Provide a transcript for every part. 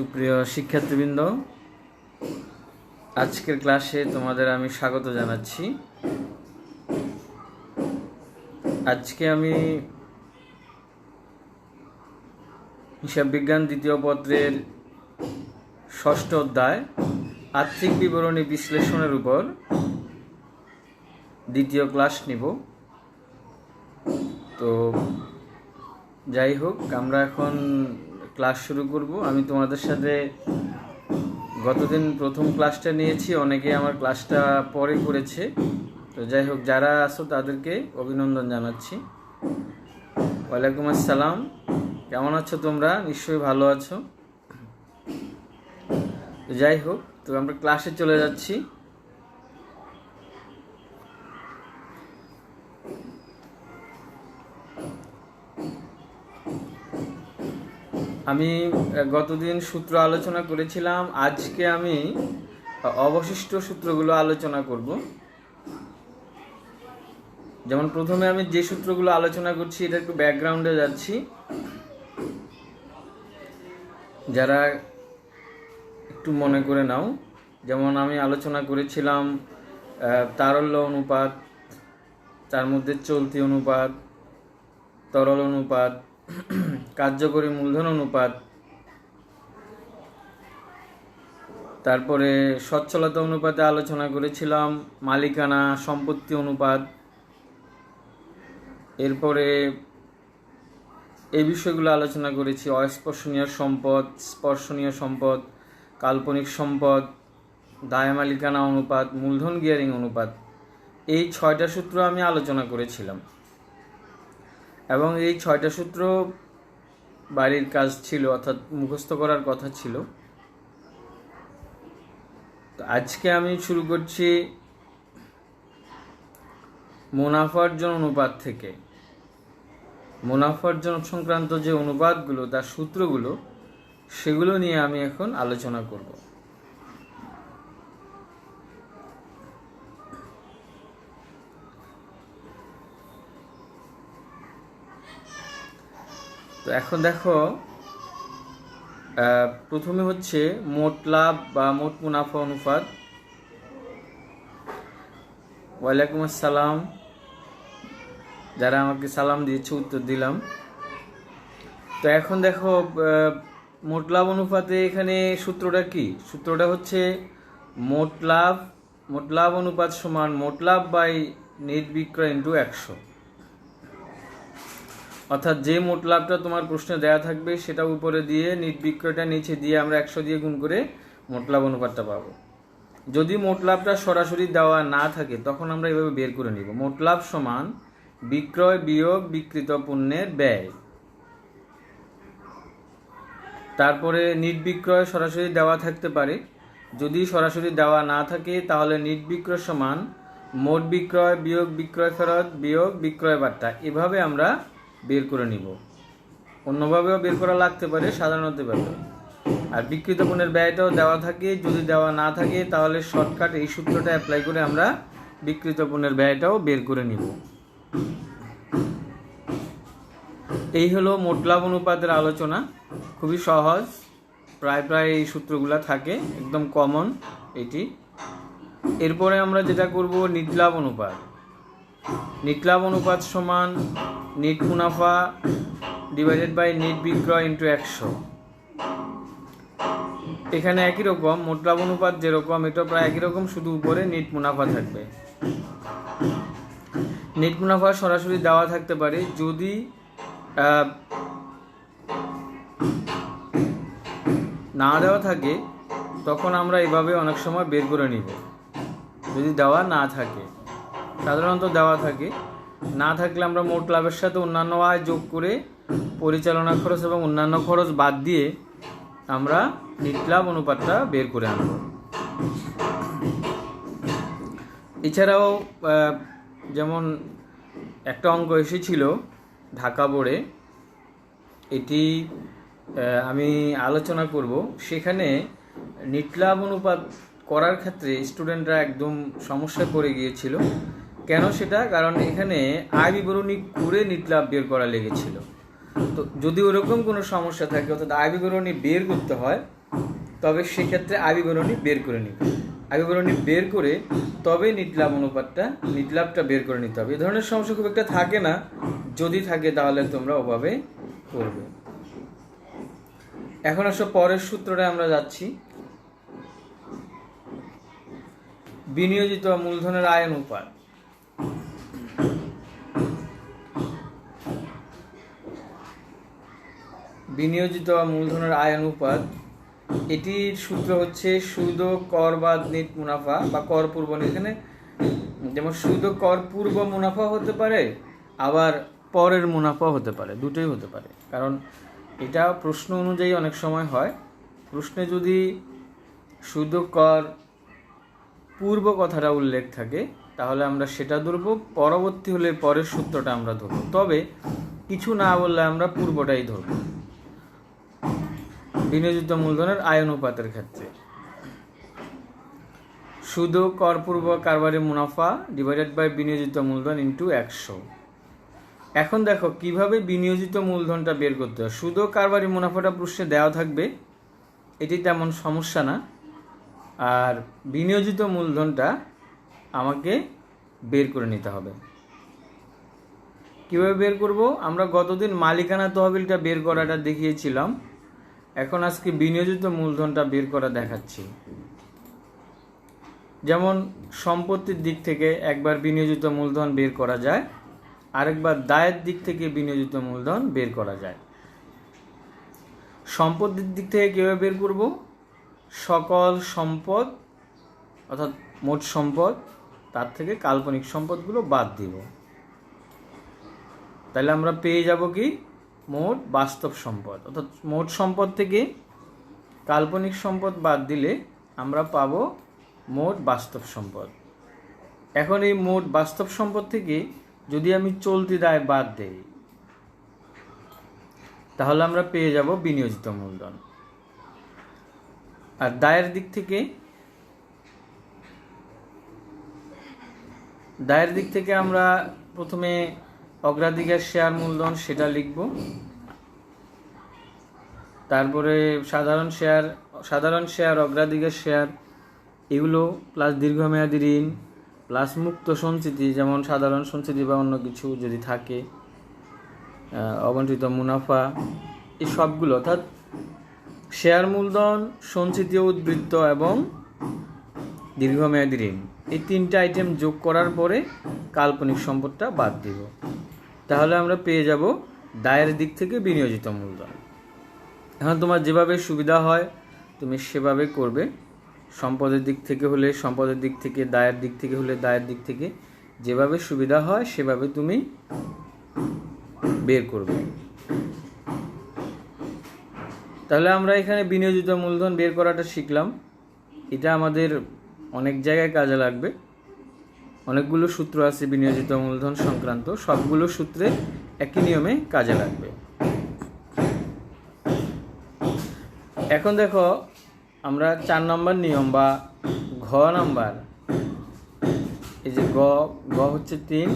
সুপ্রিয় শিক্ষার্থীবৃন্দ, আজকের ক্লাসে তোমাদের আমি স্বাগত জানাচ্ছি। আজকে আমি হিসাব বিজ্ঞান দ্বিতীয় পত্রের ষষ্ঠ অধ্যায় আর্থিক বিবরণী বিশ্লেষণের উপর দ্বিতীয় ক্লাস নিব। তো যাই হোক, আমরা এখন ক্লাস শুরু করব। আমি তোমাদের সাথে গতদিন প্রথম ক্লাসটা নিয়েছি, অনেকে আমার ক্লাসটা পরে করেছে। তো যাই হোক, যারা আছো তাদেরকে অভিনন্দন জানাচ্ছি। ওয়ালাইকুম আসসালাম। কেমন আছো তোমরা? নিশ্চয়ই ভালো আছো। তো যাই হোক, তো আমরা ক্লাসে চলে যাচ্ছি। আমি গতদিন সূত্র আলোচনা করেছিলাম, আজকে আমি অবশিষ্ট সূত্রগুলো আলোচনা করব। যেমন প্রথমে আমি যে সূত্রগুলো আলোচনা করছি এটা একটু ব্যাকগ্রাউন্ডে যাচ্ছি, যারা একটু মনে করে নাও। যেমন আমি আলোচনা করেছিলাম তারল্য অনুপাত, তার মধ্যে চলতি অনুপাত, তরল অনুপাত, কার্যকরী মূলধন অনুপাত, তারপরে সচ্ছলতা অনুপাতে আলোচনা করেছিলাম মালিকানা সম্পত্তি অনুপাত। এরপরে এই বিষয়গুলো আলোচনা করেছি: অস্পর্শনীয় সম্পদ, স্পর্শনীয় সম্পদ, কাল্পনিক সম্পদ, দায় মালিকানা অনুপাত, মূলধন গিয়ারিং অনুপাত। এই 6টা সূত্র আমি আলোচনা করেছিলাম এবং এই 6টা সূত্র বাড়ির কাজ ছিল, অর্থাৎ মুখস্থ করার কথা ছিল। তো আজকে আমি শুরু করছি মুনাফা অর্জন অনুপাত থেকে। মুনাফা অর্জন সংক্রান্ত যে অনুপাতগুলো, তার সূত্রগুলো, সেগুলো নিয়ে আমি এখন আলোচনা করব। তো এখন দেখো, প্রথমে হচ্ছে মোট লাভ বা মোট মুনাফা অনুপাত। ওয়ালাইকুম আসসালাম, যারা আমাকে সালাম দিয়েছে উত্তর দিলাম। তো এখন দেখো, মোট লাভ অনুপাতে এখানে সূত্রটা কি? সূত্রটা হচ্ছে মোট লাভ অনুপাত সমান মোট লাভ বাই নেট বিক্রয় ইন্টু 100। অর্থাৎ যে মোট লাভটা তোমার প্রশ্নে দেওয়া থাকবে সেটা উপরে দিয়ে নেট বিক্রয়টা নিচে দিয়ে আমরা 100 দিয়ে গুণ করে মোট লাভ অনুপাতটা পাবো। যদি মোট লাভটা সরাসরি দেওয়া না থাকে তখন আমরা এভাবে বের করে নিব: মোট লাভ সমান বিক্রয় বিয়োগ বিক্রিত পণ্যের ব্যয়। তারপরে নিট বিক্রয় সরাসরি দেওয়া থাকতে পারে, যদি সরাসরি দেওয়া না থাকে তাহলে নিট বিক্রয় সমান মোট বিক্রয় বিয়োগ বিক্রয় ফেরত বিয়োগ বিক্রয় বার্তা। এভাবে আমরা বের করে নিব। অন্যভাবেও বের করা লাগতে পারে সাধারণত ভাবে। আর বিক্রিত পণ্যের ব্যয়টাও দেওয়া থাকে, যদি দেওয়া না থাকে তাহলে শর্টকাট এই সূত্রটা অ্যাপ্লাই করে আমরা বিক্রিত পণ্যের ব্যয়টাও বের করে নিব। এই হলো মোট লাভ অনুপাতের আলোচনা। খুবই সহজ, প্রায় এই সূত্রগুলো থাকে, একদম কমন এটি। এরপরে আমরা যেটা করব নিট লাভ অনুপাত। নিট লাভ অনুপাত সমান নিট মুনাফা ডিভাইডেড বাই নিট বিক্রয় ইন্টু 100। এখানে একই রকম মোট লাভ অনুপাত যেরকম, এটা প্রায় একই রকম, শুধু উপরে নিট মুনাফা থাকবে। নিট মুনাফা সরাসরি দেওয়া থাকতে পারে, যদি না দেওয়া থাকে তখন আমরা এভাবে অনেক সময় বের করে নিব। যদি দেওয়া না থাকে, সাধারণত দেওয়া থাকে, না থাকলে আমরা মোট লাভের সাথে অন্যান্য আয় যোগ করে পরিচালনা খরচ এবং অন্যান্য খরচ বাদ দিয়ে আমরা নিট লাভ অনুপাতটা বের করে আনব। এছাড়াও যেমন একটা অঙ্ক এসেছিল ঢাকা বোর্ডে, এটি আমি আলোচনা করব। সেখানে নিট লাভ অনুপাত করার ক্ষেত্রে স্টুডেন্টরা একদম সমস্যায় পড়ে গিয়েছিল। কেন সেটা? কারণ এখানে আয় বিবরণী করে নিট লাভ বের করা লেগেছিল। তো যদি ওরকম কোনো সমস্যা থাকে, অর্থাৎ আয় বিবরণী বের করতে হয়, তবে সেক্ষেত্রে আবিবরণী বের করে নিবে। আবিবরণী বের করে তবে নিটলাভ অনুপাতটা নিটলাভটা বের করে নিতে হবে। এই ধরনের সমস্যা খুব একটা থাকে না, যদি থাকে তাহলে তোমরা ওভাবে করবে। এখন আসো পরের সূত্রটা আমরা যাচ্ছি। বিনিয়োজিত মূলধনের আয় অনুপাত। বিনিয়োজিত মূলধনের আয় অনুপাত, এটির সূত্র হচ্ছে সুদ ও কর বাদ নিট মুনাফা বা কর পূর্ব। এখানে যেমন সুদ ও কর পূর্ব মুনাফা হতে পারে, আবার পরের মুনাফা হতে পারে, দুটোই হতে পারে। কারণ এটা প্রশ্ন অনুযায়ী অনেক সময় হয়। প্রশ্নে যদি সুদ ও কর পূর্ব কথাটা উল্লেখ থাকে তাহলে আমরা সেটা ধরব, পরবর্তী হলে পরের সূত্রটা আমরা ধরব। তবে কিছু না বললে আমরা পূর্বটাই ধরব বিনিয়োজিত মূলধনের আয় অনুপাতের ক্ষেত্রে। সুদ ও কর পূর্ব কারবারি মুনাফা ডিভাইডেড বাই বিনিয়োজিত মূলধন ইন্টু 100। এখন দেখো কিভাবে বিনিয়োজিত মূলধনটা বের করতে হয়। সুদ ও কারবারি মুনাফাটা প্রশ্নে দেওয়া থাকবে, এটি তেমন সমস্যা না। আর বিনিয়োজিত মূলধনটা আমাকে বের করে নিতে হবে। কিভাবে বের করব? আমরা গতদিন মালিকানা তহবিলটা বের করাটা দেখিয়েছিলাম, এখন আজকে বিনিয়োজিত মূলধনটা বের করা দেখাচ্ছি। যেমন সম্পত্তির দিক থেকে একবার বিনিয়োজিত মূলধন বের করা যায়, আরেকবার দায়ের দিক থেকে বিনিয়োজিত মূলধন বের করা যায়। সম্পত্তির দিক থেকে কীভাবে বের করব? সকল সম্পদ অর্থাৎ মোট সম্পদ, তার থেকে কাল্পনিক সম্পদগুলো বাদ দিব। তাহলে আমরা পেয়ে যাব কি? মোট বাস্তব সম্পদ। অর্থাৎ মোট সম্পদ থেকে কাল্পনিক সম্পদ বাদ দিলে আমরা পাবো মোট বাস্তব সম্পদ। এখন এই মোট বাস্তব সম্পদ থেকে যদি আমি চলতি দায় বাদ দেই তাহলে আমরা পেয়ে যাব বিনিয়োজিত মূলধন। আর দায়ের দিক থেকে আমরা প্রথমে অগ্রাধিকার শেয়ার মূলধন সেটা লিখব, তারপরে সাধারণ শেয়ার অগ্রাধিকার শেয়ার এগুলো, প্লাস দীর্ঘমেয়াদী ঋণ, প্লাস মুক্ত সঞ্চিতি যেমন সাধারণ সঞ্চিতি বা অন্য কিছু যদি থাকে, অবন্টিত মুনাফা, এই সবগুলো অর্থাৎ শেয়ার মূলধন, সঞ্চিতি উদ্বৃত্ত এবং দীর্ঘমেয়াদী ঋণ, এই তিনটা আইটেম যোগ করার পরে কাল্পনিক সম্পদটা বাদ দিব। তাহলে আমরা পেয়ে যাব দায়ের দিক থেকে বিনিয়োজিত মূলধন। এখন তোমার যেভাবে সুবিধা হয় তুমি সেভাবে করবে। সম্পদের দিক থেকে হলে সম্পদের দিক থেকে, দায়ের দিক থেকে হলে দায়ের দিক থেকে, যেভাবে সুবিধা হয় সেভাবে তুমি বের করবে। তাহলে আমরা এখানে বিনিয়োজিত মূলধন বের করাটা শিখলাম। এটা আমাদের অনেক জায়গায় কাজে লাগবে। অনেকগুলো সূত্র আছে বিনিয়োজিত মূলধন সংক্রান্ত, সবগুলো সূত্রে একই নিয়মে কাজে লাগবে। এখন দেখো আমরা 4 নম্বর নিয়ম বা ঘ নাম্বার, এই যে গ হচ্ছে 3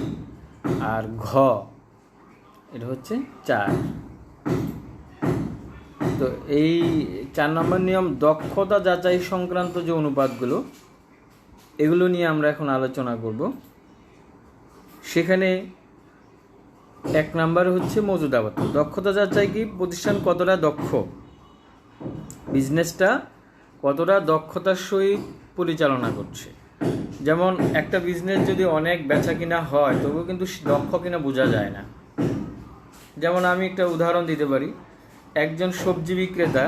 আর ঘ এটা হচ্ছে 4। তো এই 4 নম্বর নিয়ম দক্ষতা যাচাই সংক্রান্ত যে অনুপাতগুলো এগুলো নিয়ে আমরা এখন আলোচনা করব। সেখানে 1 নাম্বার হচ্ছে মজুদাবত। দক্ষতা যাচাই কি? প্রতিষ্ঠান কতটা দক্ষ, বিজনেসটা কতটা দক্ষতার সহিত পরিচালনা করছে। যেমন একটা বিজনেস যদি অনেক বেচা কিনা হয় তবুও কিন্তু দক্ষ কিনা বোঝা যায় না। যেমন আমি একটা উদাহরণ দিতে পারি, একজন সবজি বিক্রেতা,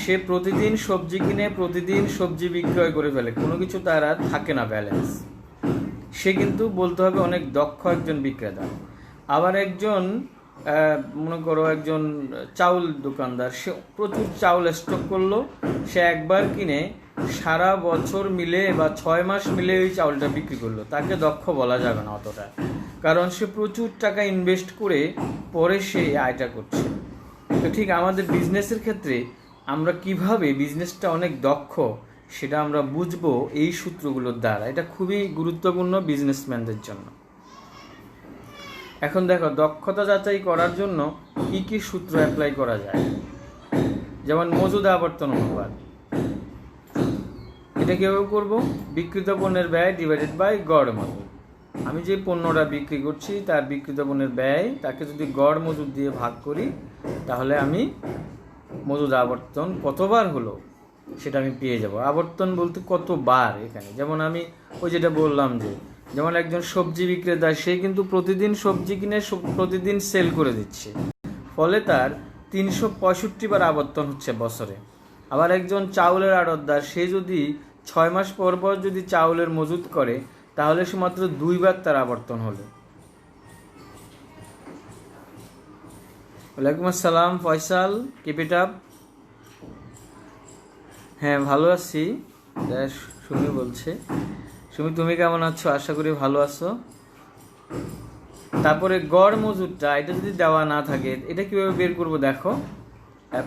সে প্রতিদিন সবজি কিনে প্রতিদিন সবজি বিক্রয় করে ফেলে, কোনো কিছু তার আর থাকে না ব্যালেন্স, সে কিন্তু বলতে হবে অনেক দক্ষ একজন বিক্রেতা। আবার একজন মনে করো একজন চাউল দোকানদার, সে প্রচুর চাউল স্টক করলো, সে একবার কিনে সারা বছর মিলে বা 6 মাস মিলে ওই চাউলটা বিক্রি করলো, তাকে দক্ষ বলা যাবে না অতটা, কারণ সে প্রচুর টাকা ইনভেস্ট করে পরে সে আয়টা করছে। তো ঠিক আমাদের বিজনেসের ক্ষেত্রে আমরা কিভাবে বিজনেসটা অনেক দক্ষ সেটা আমরা বুঝবো এই সূত্রগুলোর দ্বারা। এটা খুবই গুরুত্বপূর্ণ বিজনেসম্যানদের জন্য। এখন দেখো দক্ষতা যাচাই করার জন্য কি কি সূত্র অ্যাপ্লাই করা যায়। যেমন মজুদ আবর্তন অনুপাত, এটা কীভাবে করবো? বিক্রিত পণ্যের ব্যয় ডিভাইডেড বাই গড় মজুদ। আমি যে পণ্যটা বিক্রি করছি তার বিক্রিত পণ্যের ব্যয়, তাকে যদি গড় মজুদ দিয়ে ভাগ করি তাহলে আমি মজুদ আবর্তন কতবার হলো সেটা আমি পেয়ে যাব। আবর্তন বলতে কতবার, এখানে যেমন আমি ওই যেটা বললাম যে যেমন একজন সবজি বিক্রেতা, সে কিন্তু প্রতিদিন সবজি কিনে প্রতিদিন সেল করে দিচ্ছে, ফলে তার 365 বার আবর্তন হচ্ছে বছরে। আবার একজন চাউলের আড়তদার, সে যদি 6 মাস পর পর যদি চাউলের মজুদ করে তাহলে সে মাত্র 2 বার তার আবর্তন হলো। ওয়ালাইকুম আসসালাম ফয়সাল, কিপ ইট আপ। হ্যাঁ ভালো আছি, সুমি বলছে। সুমি তুমি কেমন আছো? আশা করি ভালো আছো। তারপরে গড় মজুদটা, এটা যদি দেওয়া না থাকে এটা কিভাবে বের করব? দেখো,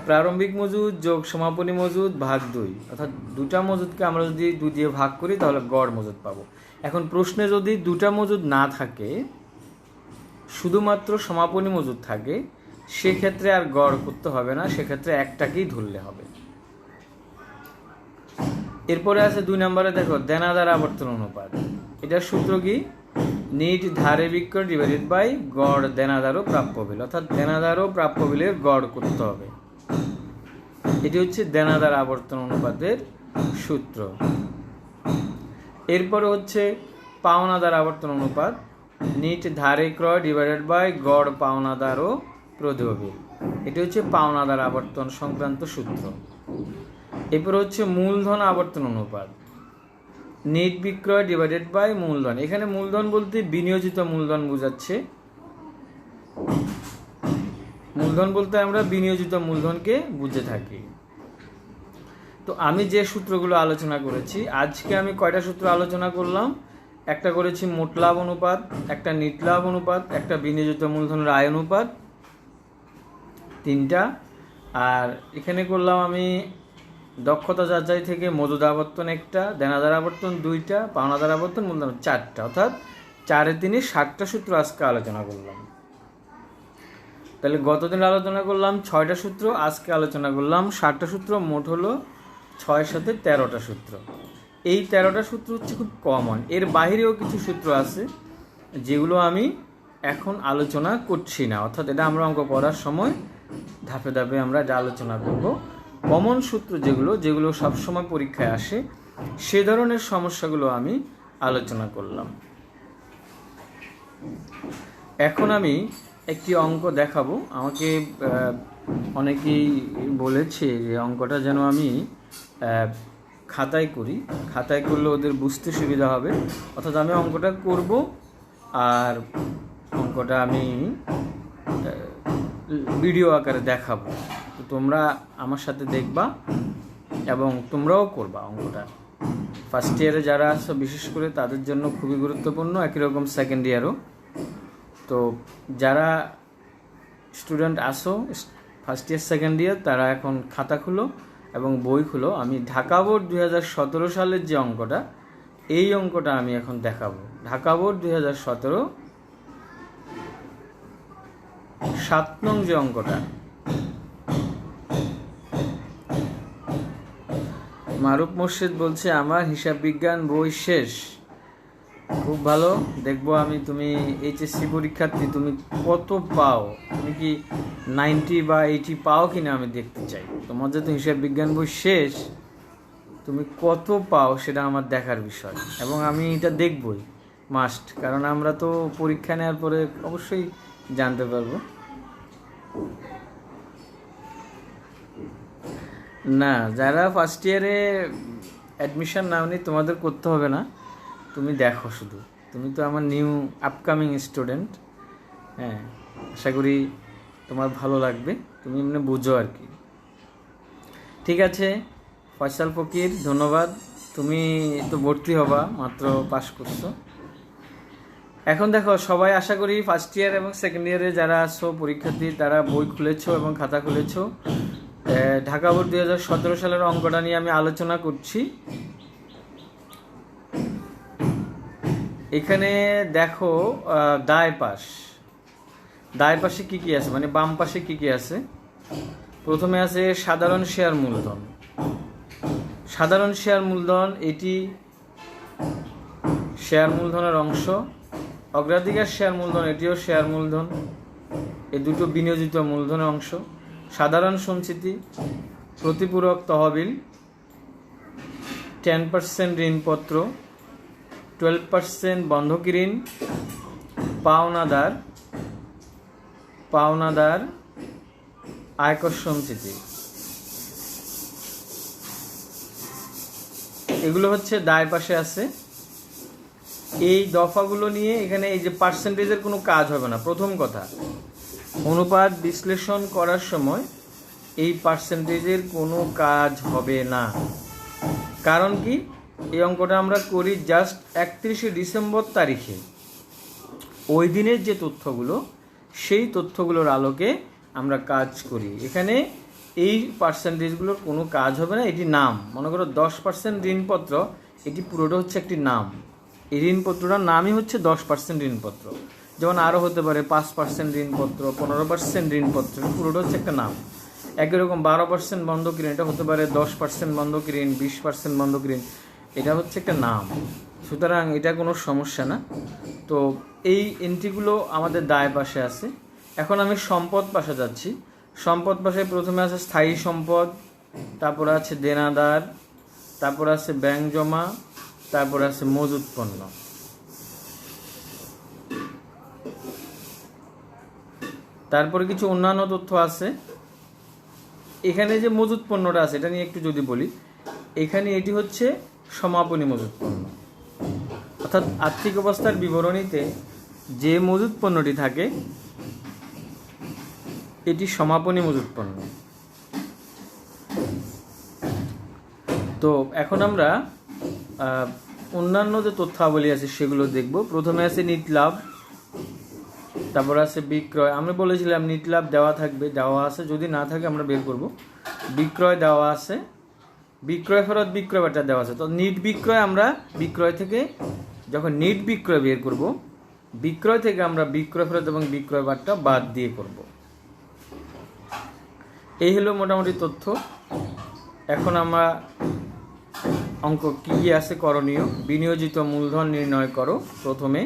প্রারম্ভিক মজুদ যোগ সমাপনী মজুদ ভাগ 2, অর্থাৎ দুটা মজুদকে আমরা যদি 2 দিয়ে ভাগ করি তাহলে গড় মজুদ পাবো। এখন প্রশ্নে যদি দুটা মজুদ না থাকে, শুধুমাত্র সমাপনী মজুদ থাকে, সেক্ষেত্রে আর গড় করতে হবে না, সেক্ষেত্রে একটাকেই ধরলে হবে। এরপরে আছে 2 নম্বরে, দেখো দেনাদার আবর্তন অনুপাত। এটার সূত্র কি? নিট ধারে বিক্রয় ডিভাইডেড বাই গড় দেনাদার ও প্রাপ্য বিল, অর্থাৎ দেনাদার ও প্রাপ্য বিলের গড় করতে হবে। এটি হচ্ছে দেনাদার আবর্তন অনুপাতের সূত্র। এরপরে হচ্ছে পাওনাদার আবর্তন অনুপাত, নিট ধারে ক্রয় ডিভাইডেড বাই গড় পাওনাদার ও প্রদেয় বিল। এটি হচ্ছে পাওনাদার আবর্তন সংক্রান্ত সূত্র। এরপর হচ্ছে মূলধন আবর্তন অনুপাত, নিট বিক্রয় ডিভাইডেড বাই মূলধন। এখানে মূলধন বলতে বিনিয়োজিত মূলধন বোঝাচ্ছে। মূলধন বলতে আমরা বিনিয়োজিত মূলধনকে বুঝে থাকি। তো আমি যে সূত্রগুলো আলোচনা করেছি, আজকে আমি কয়টা সূত্র আলোচনা করলাম? একটা করেছি মোট লাভ অনুপাত, একটা নিট লাভ অনুপাত, একটা বিনিয়োজিত মূলধনের আয় অনুপাত, 3টা। আর এখানে করলাম আমি দক্ষতা যাচাই থেকে মজুদ আবর্তন 1টা, দেনাদার আবর্তন 2টা, পাওনাদার আবর্তন মূলধন 4টা, অর্থাৎ 4 এ 3 7টা সূত্র আজকে আলোচনা করলাম। তাহলে গতদিন আলোচনা করলাম 6টা সূত্র, আজকে আলোচনা করলাম 7টা সূত্র, মোট হলো 6 সাথে 13টা সূত্র। এই 13টা সূত্র হচ্ছে খুব কমন। এর বাইরেও কিছু সূত্র আছে যেগুলো আমি এখন আলোচনা করছি না, অর্থাৎ এটা আমরা অঙ্ক পড়ার সময় ধাপে ধাপে আমরা এটা আলোচনা করব। কমন সূত্র যেগুলো সবসময় পরীক্ষায় আসে, সে ধরনের সমস্যাগুলো আমি আলোচনা করলাম। এখন আমি একটি অঙ্ক দেখাবো। আমাকে অনেকেই বলেছে যে অঙ্কটা যেন আমি খাতায় করি, খাতায় করলে ওদের বুঝতে সুবিধা হবে। অর্থাৎ আমি অঙ্কটা করব আর অঙ্কটা আমি ভিডিও আকারে দেখাবো, তো তোমরা আমার সাথে দেখবা এবং তোমরাও করবা অঙ্কটা। ফার্স্ট ইয়ারে যারা আছো বিশেষ করে তাদের জন্য খুবই গুরুত্বপূর্ণ, একই রকম সেকেন্ড ইয়ারও। তো যারা স্টুডেন্ট আসো ফার্স্ট ইয়ার সেকেন্ড ইয়ার, তারা এখন খাতা খুলো এবং বই খুলো। আমি ঢাকা বোর্ড 2017 সালের যে অঙ্কটা, এই অঙ্কটা আমি এখন দেখাবো। ঢাকা বোর্ড 2017 7 নং যে অঙ্কটা। মারুফ মুর্শিদ বলছে আমার হিসাব বিজ্ঞান বই শেষ। খুব ভালো, দেখবো আমি তুমি এইচএসসি পরীক্ষার্থী, তুমি কত পাও, তুমি কি 90 বা 80 পাও কিনা আমি দেখতে চাই। তোমার যেহেতু হিসাব বিজ্ঞান বই শেষ, তুমি কত পাও সেটা আমার দেখার বিষয়, এবং আমি এটা দেখবই মাস্ট, কারণ আমরা তো পরীক্ষা নেওয়ার পরে অবশ্যই জানতে পারবো। না, যারা ফার্স্ট ইয়ারে অ্যাডমিশন নাওনি তোমাদের করতে হবে না, তুমি দেখো শুধু। তুমি তো আমার নিউ আপকামিং স্টুডেন্ট। হ্যাঁ, আশা করি তোমার ভালো লাগবে, তুমি এমনি বুঝো আর কি। ঠিক আছে ফয়সাল ফকির, ধন্যবাদ। তুমি তো ভর্তি হবা, মাত্র পাস করছো। এখন দেখো সবাই আশা করি ফার্স্ট ইয়ার এবং সেকেন্ড ইয়ারে যারা আছো পরীক্ষার্থী, তারা বই খুলেছো এবং খাতা খুলেছো। ঢাকা বোর্ড 2017 সালের অঙ্কটা নিয়ে আমি আলোচনা করছি। এখানে দেখো দায় পাশে কি কি আছে, মানে বাম পাশে কি কি আছে। প্রথমে আছে সাধারণ শেয়ার মূলধন। সাধারণ শেয়ার মূলধন এটি শেয়ার মূলধনের অংশ। অগ্রাধিকার শেয়ার মূলধন এটিও শেয়ার মূলধন, এই দুটো বিনিয়োজিত মূলধনের অংশ। সাধারণ সঞ্চিতি, প্রতিপূরক তহবিল, 10% ঋণপত্র, 12% বন্ধকি ঋণ, পাওনাদার আয়কর সঞ্চিতি, এগুলো হচ্ছে দায় পাশে আছে। এই দফাগুলো নিয়ে এখানে এই যে পার্সেন্টেজের কোনো কাজ হবে না। প্রথম কথা, অনুপাত বিশ্লেষণ করার সময় এই পার্সেন্টেজের কোনো কাজ হবে না। কারণ কি, এই অঙ্কটা আমরা করি জাস্ট 31শে ডিসেম্বর তারিখে, ওই দিনের যে তথ্যগুলো সেই তথ্যগুলোর আলোকে আমরা কাজ করি। এখানে এই পার্সেন্টেজগুলোর কোনো কাজ হবে না। এটি নাম, মনে করো 10% ঋণপত্র, এটি পুরোটা হচ্ছে একটি নাম। এই ঋণপত্রটার নামই হচ্ছে 10% ঋণপত্র। যেমন আরও হতে পারে 5% ঋণপত্র, 15% ঋণপত্র, পুরোটা হচ্ছে একটা নাম। একই রকম 12% বন্ধক ঋণ, এটা হতে পারে 10% বন্ধক ঋণ, 20% বন্ধক ঋণ, এটা হচ্ছে একটা নাম। সুতরাং এটা কোনো সমস্যা না। তো এই এন্ট্রিগুলো আমাদের দায় পাশে আছে। এখন আমি সম্পদ পাশে যাচ্ছি। সম্পদ পাশে প্রথমে আছে স্থায়ী সম্পদ, তারপরে আছে দেনাদার, তারপরে আছে ব্যাংক জমা, তারপরে আছে মজুত পণ্য। তারপরে কিছু অন্যান্য তথ্য আছে। এখানে যে মজুত পণ্যটা আছে এটা নিয়ে একটু যদি বলি, এখানে এটি হচ্ছে সমাপনী মজুত পণ্য, অর্থাৎ আর্থিক অবস্থার বিবরণীতে যে মজুত পণ্যটি থাকে এটি সমাপনী মজুত পণ্য। তো এখন আমরা অন্যান্য যে তথ্যাবলী আছে সেগুলো দেখব। প্রথমে আছে নিট লাভ, তারপর আছে বিক্রয়। আমরা বলেছিলাম নিট লাভ দেওয়া থাকবে, দেওয়া আছে, যদি না থাকে আমরা বের করব। বিক্রয় দেওয়া আছে, বিক্রয় ফেরত বিক্রয় বাটা দেওয়া আছে। তো নিট বিক্রয়, আমরা বিক্রয় থেকে যখন নিট বিক্রয় বের করব, বিক্রয় থেকে আমরা বিক্রয় ফেরত এবং বিক্রয় বাটা বাদ দিয়ে করব। এই হলো মোটামুটি তথ্য। এখন আমরা অঙ্ক কি আছে করণীয়। বিনিয়োজিত মূলধন নির্ণয় করো প্রথমে,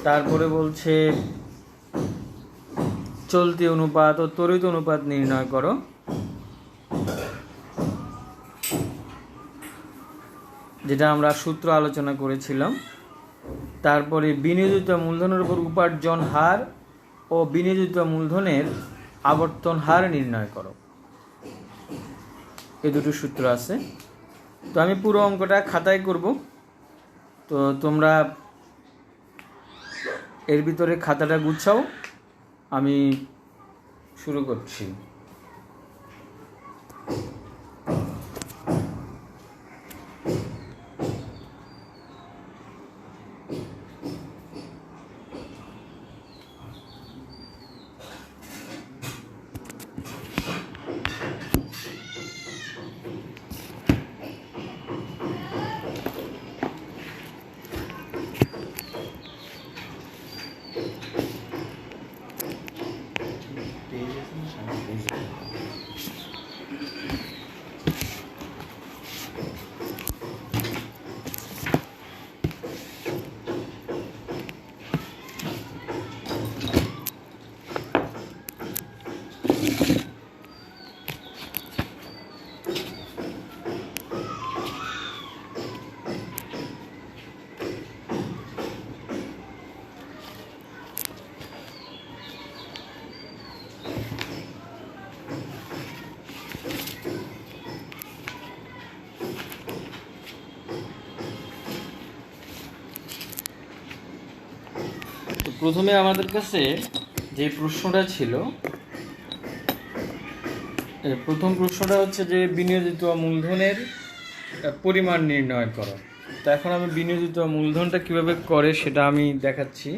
তারপরে বলছে চলতি অনুপাত ও ত্বরিত অনুপাত নির্ণয় করো। যেটা আমরা সূত্র আলোচনা করেছিলাম। তারপরে বিনিয়োজিত মূলধনের উপর উপার্জন হার ও বিনিয়োজিত মূলধনের আবর্তন হার নির্ণয় করো। এই দুটো সূত্র আছে। তো আমি পুরো অঙ্কটা খাতায় করব, তো তোমরা এর ভিতরে খাতাটা গুছাও। আমি শুরু করছি। প্রথমে আমাদের কাছে যে প্রশ্নটা ছিল, প্রথম প্রশ্নটা হচ্ছে যে বিনিয়োজিত মূলধনের পরিমাণ নির্ণয় করো। তো এখন আমি বিনিয়োজিত মূলধনটা কিভাবে করে সেটা আমি দেখাচ্ছি।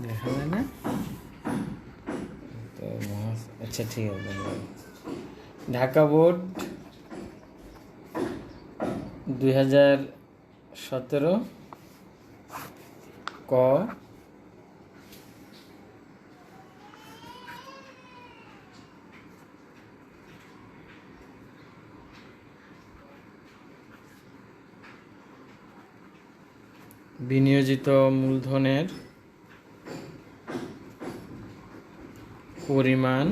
দেখা যায় না তো? আচ্ছা ঠিক আছে। ঢাকা বোর্ড 2017 ক বিনিয়োজিত মূলধনের পরিমাণ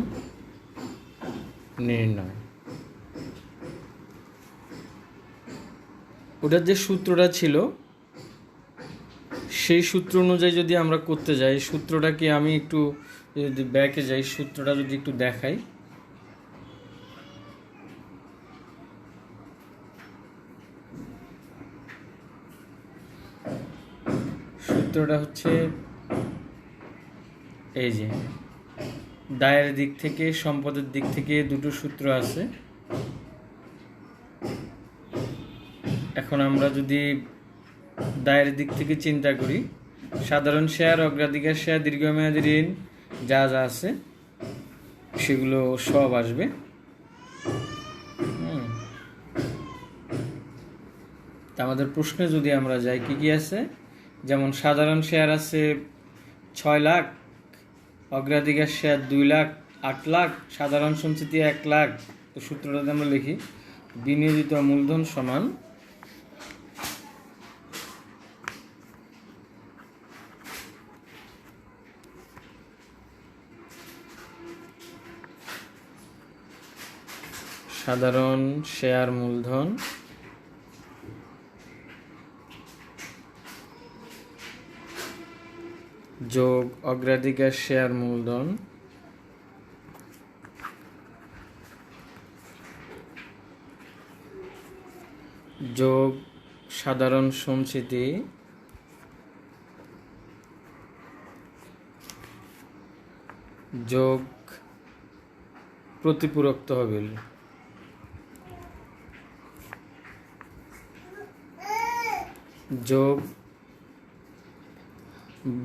নির্ণয়। ওটার যে সূত্রটা ছিল সেই সূত্র অনুযায়ী যদি আমরা করতে যাই, সূত্রটা কি আমি একটু যদি ব্যাকে যাই, সূত্রটা যদি একটু দেখাই, সূত্রটা হচ্ছে এই যে দায়ের দিক থেকে সম্পদের দিক থেকে দুটো সূত্র আছে। এখন আমরা যদি দায়ের দিক থেকে চিন্তা করি, সাধারণ শেয়ার, অগ্রাধিকার শেয়ার, দীর্ঘমেয়াদী ঋণ যা যা আছে সেগুলো সব আসবে। আমাদের প্রশ্নে যদি আমরা যাই, কি কি আছে, যেমন সাধারণ শেয়ার আছে 6 লাখ, অগ্রাধিকার শেয়ার 2 লাখ, 8 লাখ, সাধারণ সঞ্চিতি 1 লাখ। তো সূত্রটাতে আমরা লিখি বিনিয়োজিত মূলধন সমান সাধারণ শেয়ার মূলধন যোগ অগ্রাধিকার শেয়ার মূলধন যোগ সাধারণ সঞ্চিতি যোগ প্রতিপূরক তহবিল। যোগ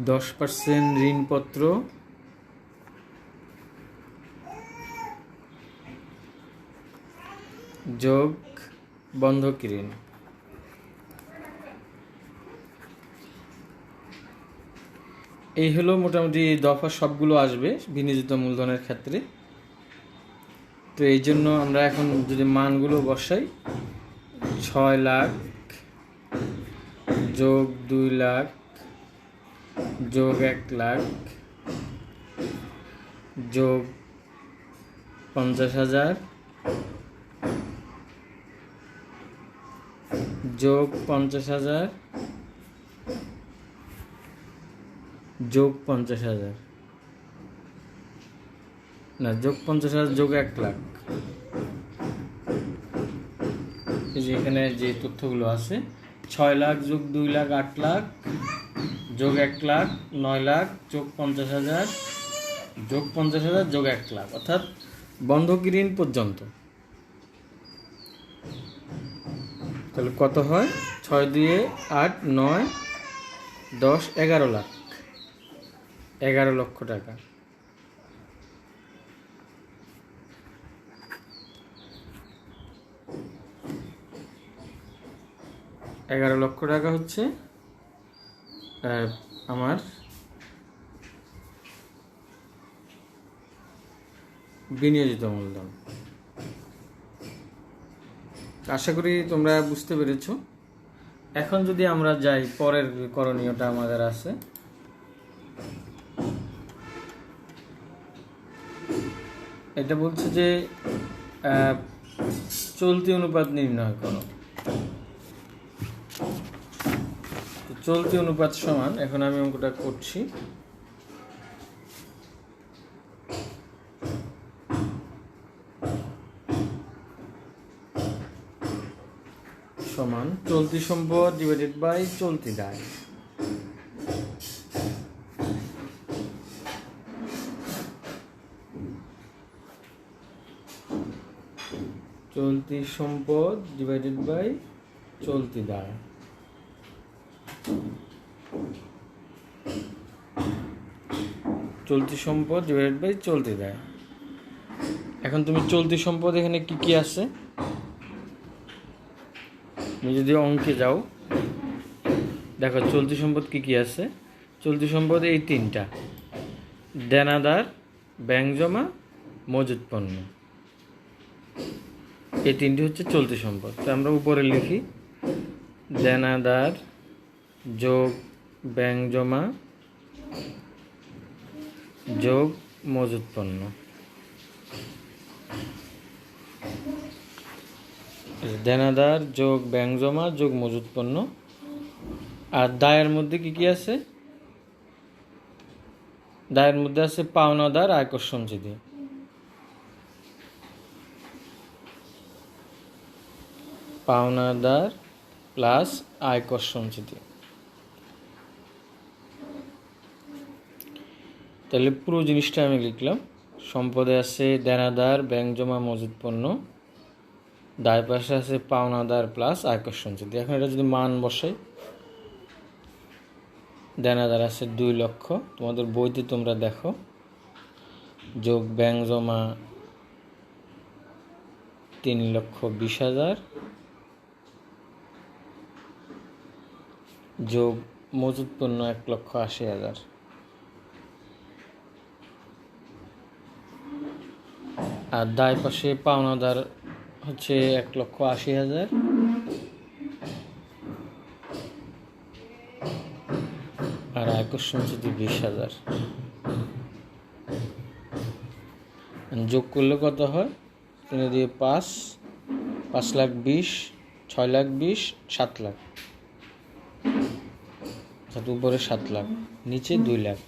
10% ঋণপত্র যোগ বন্ধক ঋণ। এই হলো মোটামুটি দফা, সবগুলো আসবে বিনিয়োজিত মূলধনের ক্ষেত্রে। তো এই জন্য আমরা এখন যদি মানগুলো বসাই, 6 লাখ যোগ 2 লাখ যোগ 1 লাখ যোগ 50,000 যোগ 50,000 যোগ 50,000 না, যোগ 50,000 যোগ 1 লাখ। এই যে এখানে যে তথ্যগুলো আছে, 6 লাখ যোগ 2 লাখ 8 লাখ যোগ 1 লাখ 9 লাখ যোগ 50,000 যোগ 50,000 যোগ 1 লাখ, অর্থাৎ বন্ধক ঋণ পর্যন্ত। তাহলে কত হয়? 6 দিয়ে 8, 9, 10, 11 লাখ, 11 লক্ষ টাকা। লক্ষ টাকা হচ্ছে আমার বিনিয়োজিত মূলধন। আশা করি তোমরা বুঝতে পেরেছো। এখন যদি আমরা যাই, পরের করণীয়টা আমাদের আছে, এটা বলছে যে চলতি অনুপাত নির্ণয় করো। চলতি অনুপাত সমান, এখন আমি অঙ্কটা করছি, সমান চলতি সম্পদ ডিভাইডেড বাই চলতি দায়। চলতি সম্পদ ডিভাইডেড বাই চলতি দায়। চলতি সম্পদ ডিভাইডেড বাই চলতি দায়। এখন তুমি চলতি সম্পদ এখানে কি কি আছে, তুমি যদি অঙ্কে যাও দেখো চলতি সম্পদ কি কি আছে। চলতি সম্পদ এই তিনটা, দেনাদার, ব্যাংক জমা, মজুত পণ্য, এই তিনটি হচ্ছে চলতি সম্পদ। তো আমরা উপরে লিখি দেনাদার যোগ ব্যাংক জমা যোগ মজুত পণ্য। দেনাদার যোগ ব্যাংক জমা যোগ মজুত পণ্য। আর দায়ের মধ্যে কি কি আছে, দায়ের মধ্যে আছে পাওনাদার আয়কর সঞ্চিতি। পাওনাদার প্লাস আয়কর সঞ্চিতি। তাহলে পুরো জিনিসটা আমি লিখলাম। সম্পদে আছে দেনাদার, ব্যাংক জমা, মজুত পণ্য। দায় পাশে আছে পাওনাদার প্লাস আয়কর সঞ্চিতি। এখন এটা যদি মান বসাই, দেনাদার আছে 2 লক্ষ, তোমাদের বইতে তোমরা দেখো, যোগ ব্যাংক জমা 3,20,000 যোগ মজুত পণ্য 1,80,000। আর দায় পাশে পাওনাদার হচ্ছে 1,80,000 আর আয়কর সঞ্চিতি 20,000। যোগ করলে কত হয়, 3 দিয়ে 5, 5,20,000, 6,20,000, 7 লাখ। উপরে 7 লাখ, নিচে 2 লাখ।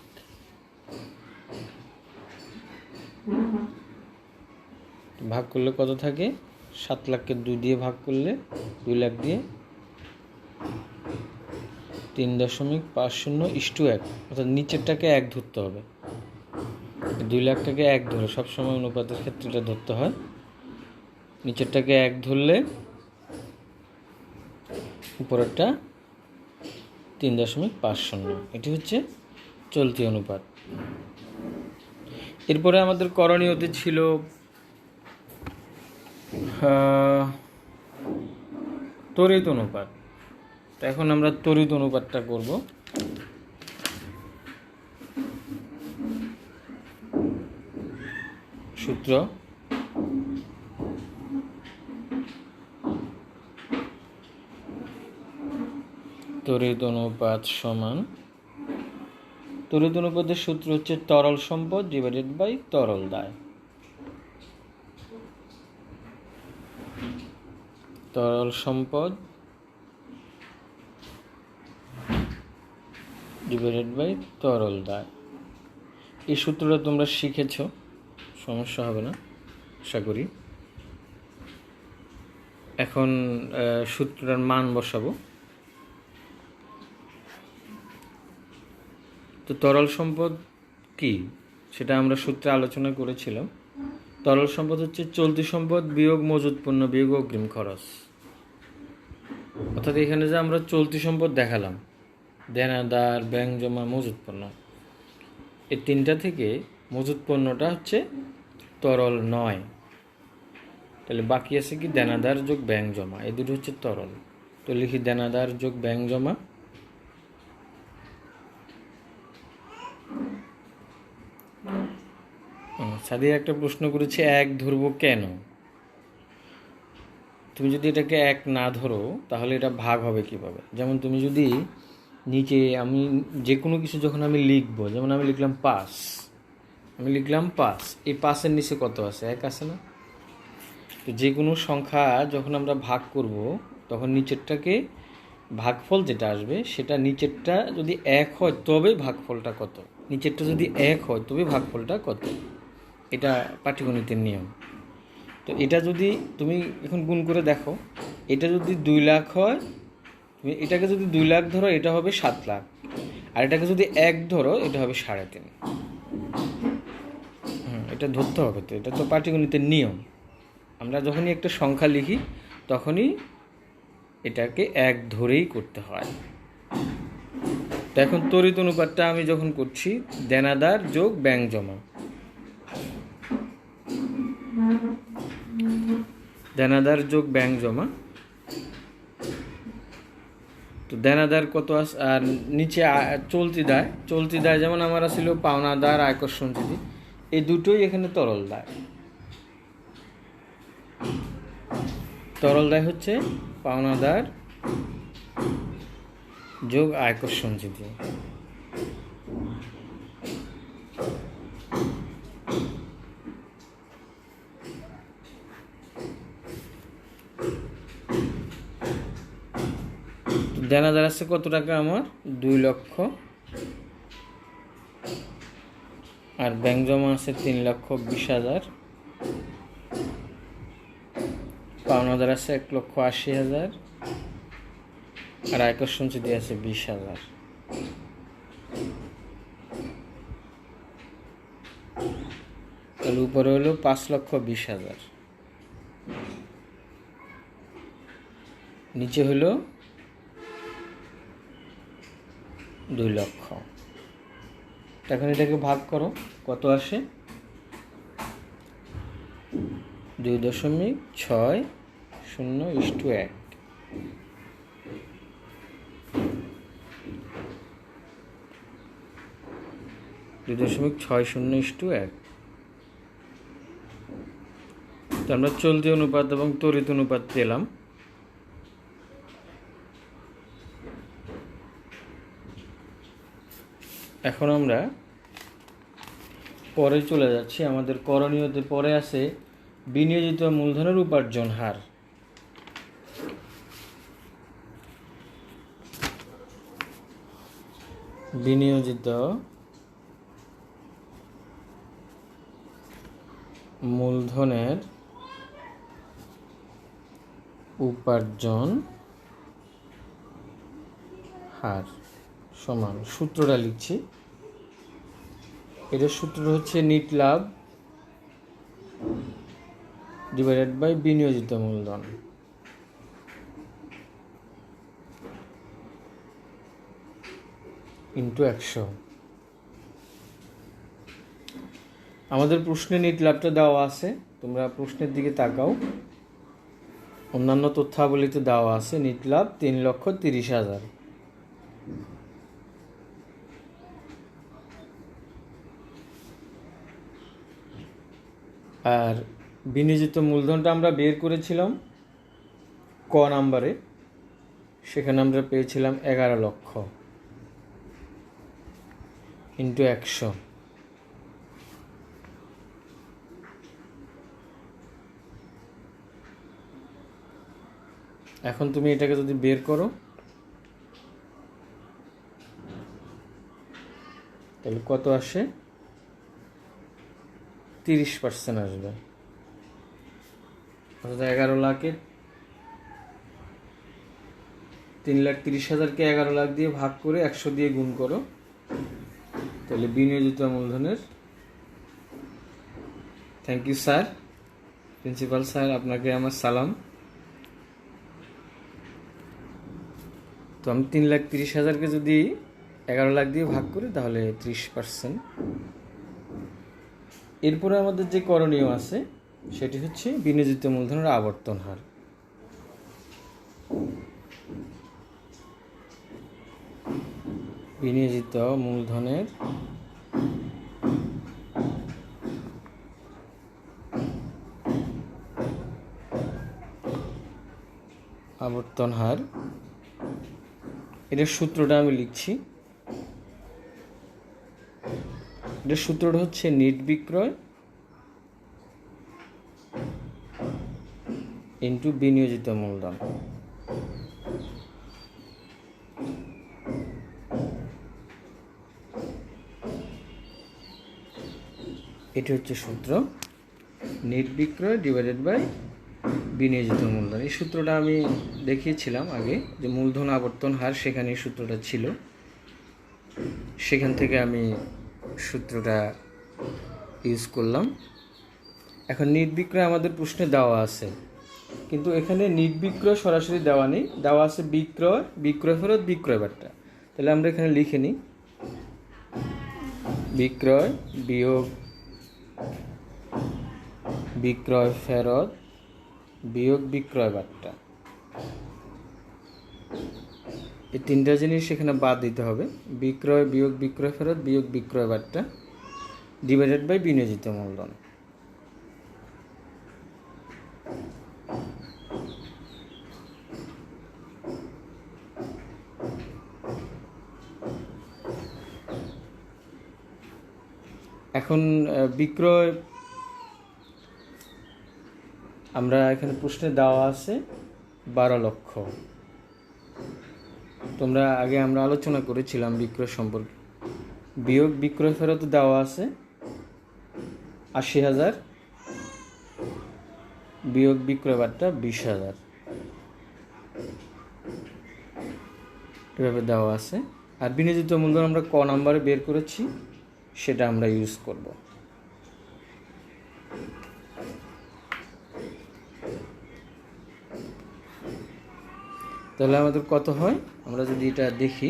ভাগ করলে কত থাকে, 7 লাখকে 2 দিয়ে ভাগ করলে 2 লাখ দিয়ে 3.50:1, অর্থাৎ নিচেরটাকে 1 ধরতে হবে। 2 লাখটাকে 1 ধরে, সবসময় অনুপাতের ক্ষেত্রে এটা ধরতে হয়। নিচেরটাকে 1 ধরলে উপরেরটা 3.50। এটি হচ্ছে চলতি অনুপাত। এরপরে আমাদের করণীয়তে ছিল তড়িৎ অনুপাত। তো এখন আমরা তড়িৎ অনুপাতটা করব। সূত্র তড়িৎ অনুপাত সমান, তড়িৎ অনুপাতের সূত্র হচ্ছে তরল সম্পদ ডিভাইডেড বাই তরল দায়। তরল সম্পদ ডিভাইডেড বাই তরল দায়। এই সূত্রটা তোমরা শিখেছ, সমস্যা হবে না আশা করি। এখন সূত্রটার মান বসাবো। তো তরল সম্পদ কি সেটা আমরা সূত্রে আলোচনা করেছিলাম। তরল সম্পদ হচ্ছে চলতি সম্পদ বিয়োগ মজুত পণ্য বিয়োগ অগ্রিম খরচ। অর্থাৎ এখানে যে আমরা চলতি সম্পদ দেখালাম, দেনাদার, ব্যাংক জমা, মজুত পণ্য, এই তিনটা থেকে মজুত পণ্যটা হচ্ছে তরল নয়। তাহলে বাকি আছে কি দেনাদার যোগ ব্যাংক জমা, এই দুটো হচ্ছে তরল। তো লিখি দেনাদার যোগ ব্যাংক জমা সাদিয়া একটা প্রশ্ন করেছে 1 ধরবো কেন। তুমি যদি এটাকে 1 না ধরো তাহলে এটা ভাগ হবে কিভাবে। যেমন তুমি যদি নিচে, আমি যে কোনো কিছু যখন আমি লিখবো, যেমন আমি লিখলাম 5, আমি লিখলাম 5, এই 5-এর নিচে কত আছে, 1 আছে না। তো যে কোনো সংখ্যা যখন আমরা ভাগ করব তখন নিচেরটাকে ভাগফল যেটা আসবে সেটা নিচেরটা যদি 1 হয় তবে ভাগফলটা কত, নিচেরটা যদি 1 হয় তবে ভাগফলটা কত, এটা পাটিগণিতের নিয়ম। তো এটা যদি তুমি এখন গুণ করে দেখো, এটা যদি 2 লাখ হয়, তুমি এটাকে যদি 2 লাখ ধরো এটা হবে 7 লাখ, আর এটাকে যদি 1 ধরো এটা হবে 3.5। এটা ধরতে হবে। তো এটা তো পাটিগণিতের নিয়ম। আমরা যখনই একটা সংখ্যা লিখি তখনই এটাকে 1 ধরেই করতে হয়। তো এখন তড়িৎ অনুপাতটা আমি যখন করছি দেনাদার যোগ ব্যাংক জমা, দেনাদার যোগ ব্যাংক জমা। তো দেনাদার কত আছে, আর নিচে চলতি দায় যেমন আমার ছিল পাওনাদার, আয়কর সঞ্চিতি, এই দুটোই এখানে তরল দায়। তরল দায় হচ্ছে পাওনাদার যোগ আয়কর সঞ্চিতি। দেনাদার আছে কত টাকা আমার, 2 লক্ষ, আর ব্যাংক জমা আছে 3,20,000, পাওনাদার আছে 1,80,000, আর আয়কর সঞ্চিতি আছে 20,000। তাহলে উপরে হলো 5,20,000, নিচে হলো 2 লক্ষ। এখন এটাকে ভাগ করো, কত আসে, 2.60:1। 2.60:1। তো আমরা চলতি অনুপাত এবং তড়িৎ অনুপাত পেলাম। এখন আমরা পরে চলে যাচ্ছি। আমাদের করণীয়তে পরে আছে বিনিয়োজিত মূলধনের উপার্জন হার। বিনিয়োজিত মূলধনের উপার্জন হার সমান, সূত্রটা লিখছি। এটার সূত্রটা হচ্ছে নিট লাভ ডিভাইডেড বাই বিনিয়োজিত মূলধন। ইন্টু 100। আমাদের প্রশ্নে নিট লাভটা দেওয়া আছে, তোমরা প্রশ্নের দিকে তাকাও। অন্যান্য তথ্যাবলিতে দেওয়া আছে নিট লাভ 3,30,000। আর বিনিয়োজিত মূলধনটা আমরা বের করেছিলাম ক নাম্বারে, সেখানে আমরা পেয়েছিলাম 11 লক্ষ ইন্টু 100। এখন তুমি এটাকে যদি বের করো তাহলে কত আসে, 30% আসবে। অর্থাৎ 11 লাখে 3,30,000কে 11 লাখ দিয়ে ভাগ করে 100 দিয়ে গুণ করো, তাহলে বিনিয়োজিত মূলধনের। Thank you sir, principal sir, আপনাকে আমার সালাম। তো আমি 3,30,000কে যদি 11 লাখ দিয়ে ভাগ করি তাহলে 30%। এরপরে আমাদের যে করণীয় আছে সেটি হচ্ছে বিনিয়োজিত মূলধনের আবর্তন হার। বিনিয়োজিত মূলধনের আবর্তন হার, এটার সূত্রটা আমি লিখছি। এটার সূত্রটা হচ্ছে নিট বিক্রয় ইন্টু বিনিয়োজিত মূলধন। এটি হচ্ছে সূত্র, নেট বিক্রয় ডিভাইডেড বাই বিনিয়োজিত মূলধন। এই সূত্রটা আমি দেখিয়েছিলাম আগে, যে মূলধন আবর্তন হার, সেখানে এই সূত্রটা ছিল, সেখান থেকে আমি সূত্রটা ইউজ করলাম। এখন নিট বিক্রয় আমাদের প্রশ্নে দেওয়া আছে, কিন্তু এখানে নিট বিক্রয় সরাসরি দেওয়া নেই, দেওয়া আছে বিক্রয়, বিক্রয় ফেরত, বিক্রয় বার্তা। তাহলে আমরা এখানে লিখে নিই বিক্রয় বিয়োগ বিক্রয় ফেরত বিয়োগ বিক্রয় বাট্টা, এই তিনটা জিনিস এখানে বাদ দিতে হবে। বিক্রয় বিয়োগ বিক্রয় ফেরত বিয়োগ বিক্রয় বাট্টা ডিভাইডেড বাই বিনিয়োজিত মূলধন। এখন বিক্রয় আমরা এখানে প্রশ্নে দেওয়া আছে 12 লক্ষ। আমরা আলোচনা করেছিলাম বিক্রয় সম্পর্কে। বিয়োগ বিক্রয় ফেরত দেওয়া আছে 80,000 বিয়োগ বিক্রয় বাট্টা 20,000, এভাবে দেওয়া আছে। আর বিনিয়োজিত মূলধন আমরা ক নাম্বারে বের করেছি সেটা আমরা ইউজ করব। তাহলে আমাদের কত হয়, আমরা যদি এটা দেখি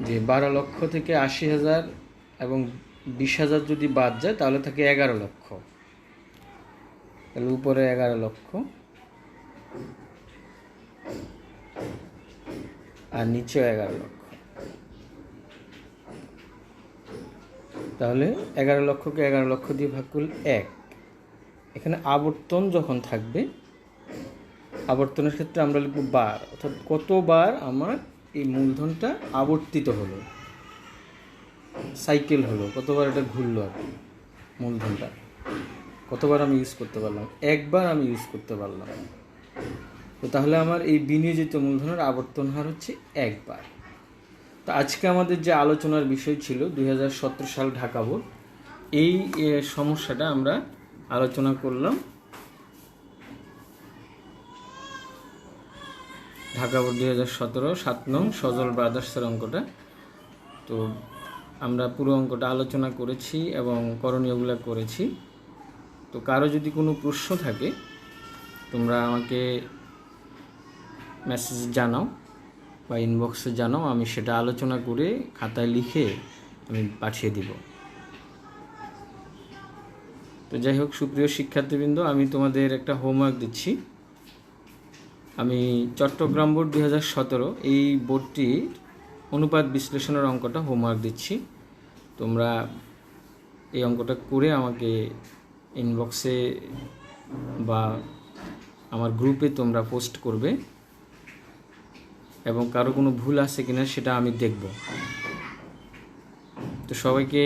যে 12 লক্ষ থেকে 80,000 এবং 20,000 যদি বাদ যায় তাহলে থাকে 11 লক্ষ। তাহলে উপরে 11 লক্ষ আর নিচেও 11 লক্ষ। তাহলে 11 লক্ষকে 11 লক্ষ দিয়ে ভাগ করলে 1। এখানে আবর্তন যখন থাকবে, আবর্তনের ক্ষেত্রে আমরা লিখব বার, অর্থাৎ কতবার আমার এই মূলধনটা আবর্তিত হলো, সাইকেল হলো, কতবার এটা ঘুরলো আর কি, মূলধনটা কতবার আমি ইউজ করতে পারলাম। একবার আমি ইউজ করতে পারলাম। তো তাহলে আমার এই বিনিয়োজিত মূলধনের আবর্তন হার হচ্ছে 1 বার। তো আজকে আমাদের যে আলোচনার বিষয় ছিল 2017 সাল ঢাকা বোর্ড, এই সমস্যাটা আমরা আলোচনা করলাম। ঢাকা বোর্ড 2017 7 নং সজল ব্রাদার্সের অঙ্কটা। তো আমরা পুরো অঙ্কটা আলোচনা করেছি এবং করণীয়গুলো করেছি। তো কারো যদি কোনো প্রশ্ন থাকে তোমরা আমাকে মেসেজ জানাও বা ইনবক্সে জানাও, আমি সেটা আলোচনা করে খাতায় লিখে আমি পাঠিয়ে দিব। তো যাই হোক, সুপ্রিয় শিক্ষার্থীবৃন্দ, আমি তোমাদের একটা হোমওয়ার্ক দিচ্ছি। আমি চট্টগ্রাম বোর্ড 2017 এই বোর্ডটির অনুপাত বিশ্লেষণের অঙ্কটা হোমওয়ার্ক দিচ্ছি। তোমরা এই অঙ্কটা করে আমাকে ইনবক্সে বা আমার গ্রুপে তোমরা পোস্ট করবে এবং কারো কোনো ভুল আছে কিনা সেটা আমি দেখব। তো সবাইকে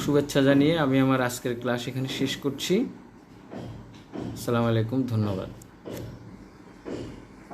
শুভেচ্ছা জানিয়ে আমি আমার আজকের ক্লাস এখানে শেষ করছি। আসসালামু আলাইকুম, ধন্যবাদ।